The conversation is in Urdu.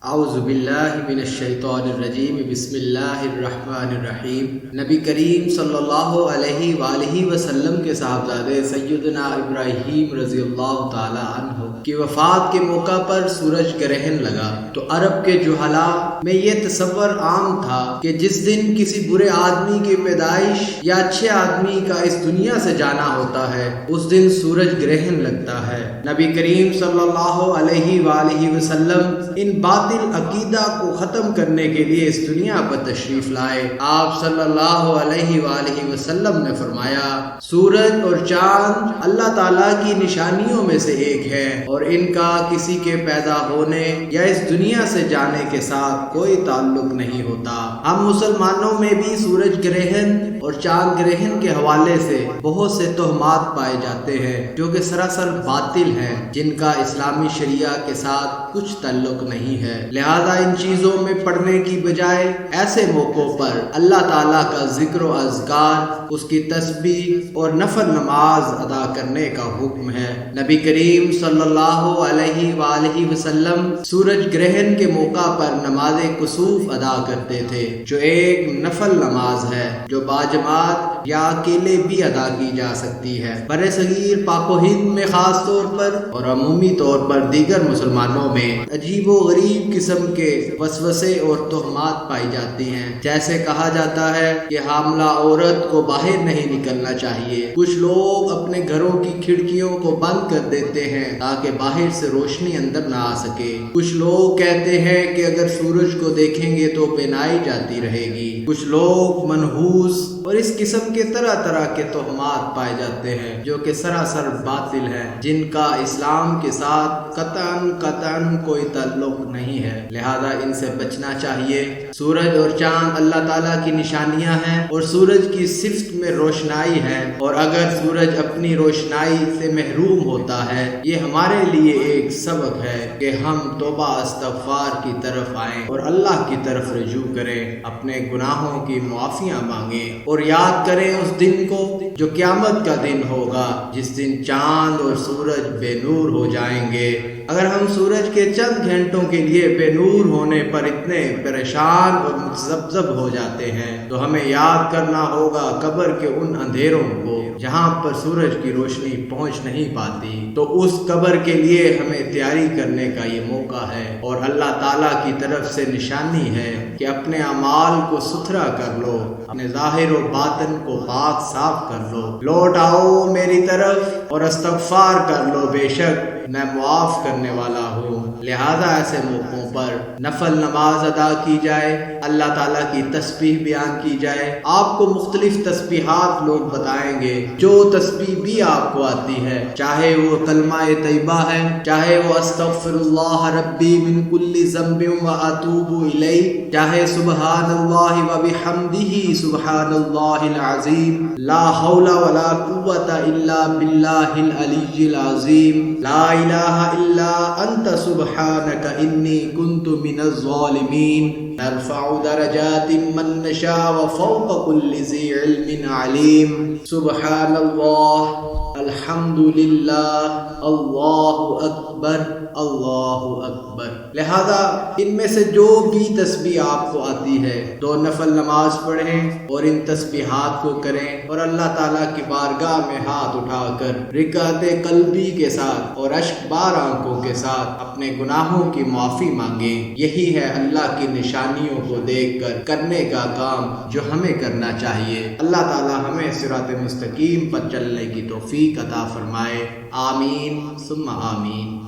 اعوذ باللہ من الشیطان الرجیم بسم اللہ الرحمن الرحیم۔ نبی کریم صلی اللہ علیہ وآلہ وسلم کے صاحبزادے سیدنا ابراہیم رضی اللہ تعالی عنہ کی وفات کے موقع پر سورج گرہن لگا تو عرب کے جہلاء میں یہ تصور عام تھا کہ جس دن کسی برے آدمی کی پیدائش یا اچھے آدمی کا اس دنیا سے جانا ہوتا ہے اس دن سورج گرہن لگتا ہے۔ نبی کریم صلی اللہ علیہ وآلہ وسلم ان باطل عقیدہ کو ختم کرنے کے لیے اس دنیا پر تشریف لائے۔ آپ صلی اللہ علیہ وآلہ وسلم نے فرمایا، سورج اور چاند اللہ تعالیٰ کی نشانیوں میں سے ایک ہے اور ان کا کسی کے پیدا ہونے یا اس دنیا سے جانے کے ساتھ کوئی تعلق نہیں ہوتا۔ ہم مسلمانوں میں بھی سورج گرہن اور چاند گرہن کے حوالے سے بہت سے تہمات پائے جاتے ہیں جو کہ سراسر باطل ہیں، جن کا اسلامی شریعہ کے ساتھ کچھ تعلق نہیں ہے۔ لہذا ان چیزوں میں پڑھنے کی بجائے ایسے موقعوں پر اللہ تعالیٰ کا ذکر و اذکار، اس کی تسبیح اور نفل نماز ادا کرنے کا حکم ہے۔ نبی کریم صلی اللہ علیہ وآلہ وسلم سورج گرہن کے موقع پر نماز کسوف ادا کرتے تھے، جو ایک نفل نماز ہے جو باجماعت یا اکیلے بھی ادا کی جا سکتی ہے۔ برصغیر پاک و ہند میں خاص طور پر اور عمومی طور پر دیگر مسلمانوں میں عجیب و غریب قسم کے وسوسے اور تہمات پائی جاتی ہیں، جیسے کہا جاتا ہے کہ حاملہ عورت کو باہر نہیں نکلنا چاہیے۔ کچھ لوگ اپنے گھروں کی کھڑکیوں کو بند کر دیتے ہیں تاکہ باہر سے روشنی اندر نہ آ سکے۔ کچھ لوگ کہتے ہیں کہ اگر سورج کو دیکھیں گے تو بینائی جاتی رہے گی۔ کچھ لوگ منحوس اور اس قسم کے طرح طرح کے تہمات پائے جاتے ہیں جو کہ سراسر باطل ہیں، جن کا اسلام کے ساتھ قطعاً کوئی تعلق نہیں ہے۔ لہذا ان سے بچنا چاہیے۔ سورج اور چاند اللہ تعالیٰ کی نشانیاں ہیں اور سورج کی صفت میں روشنائی ہے، اور اگر سورج اپنی روشنائی سے محروم ہوتا ہے یہ ہمارے لیے ایک سبق ہے کہ ہم توبہ استغفار کی طرف آئیں اور اللہ کی طرف رجوع کریں، اپنے گناہوں کی معافیاں مانگیں اور یاد کریں اس دن کو جو قیامت کا دن ہوگا، جس دن چاند اور سورج بے نور ہو جائیں گے۔ اگر ہم سورج کے چند گھنٹوں کے لیے بے نور ہونے پر اتنے پریشان اور متذبذب ہو جاتے ہیں تو ہمیں یاد کرنا ہوگا قبر کے ان اندھیروں کو جہاں پر سورج کی روشنی پہنچ نہیں پاتی۔ تو اس قبر کے لیے ہمیں تیاری کرنے کا یہ موقع ہے اور اللہ تعالیٰ کی طرف سے نشانی ہے کہ اپنے اعمال کو ستھرا کر لو، اپنے ظاہر و باطن کو پاک صاف کر لو، لوٹ آؤ میری طرف اور استغفار کر لو، بے شک میں معاف کرنے والا ہوں۔ لہذا ایسے موقعوں پر نفل نماز ادا کی جائے، اللہ تعالیٰ کی تسبیح بیان کی جائے۔ آپ کو مختلف تسبیحات لوگ بتائیں گے، جو تسبیح بھی آپ کو آتی ہے، چاہے وہ کلمہ طیبہ ہے، چاہے وہ استغفر اللہ ربی من کل ذنب واتوب الیہ، چاہے سبحان اللہ وبحمدہ سبحان اللہ العظیم، لا حول ولا قوۃ الا باللہ العلی العظیم، لا الہ الا انت سبحانک انی کنت من الظالمین، نرفع درجات من نشاء وفوق كل ذی علم علیم، سبحان اللہ، الحمد للہ، اللہ اکبر، اللہ اکبر۔ لہذا ان میں سے جو بھی تسبیح آپ کو آتی ہے تو نفل نماز پڑھیں اور ان تسبیحات کو کریں اور اللہ تعالیٰ کی بارگاہ میں ہاتھ اٹھا کر رکعت قلبی کے ساتھ اور اشک بار آنکھوں کے ساتھ اپنے گناہوں کی معافی مانگیں۔ یہی ہے اللہ کی نشانیوں کو دیکھ کر کرنے کا کام جو ہمیں کرنا چاہیے۔ اللہ تعالیٰ ہمیں صراط مستقیم پر چلنے کی توفیق عطا فرمائے۔ آمین ثم آمین۔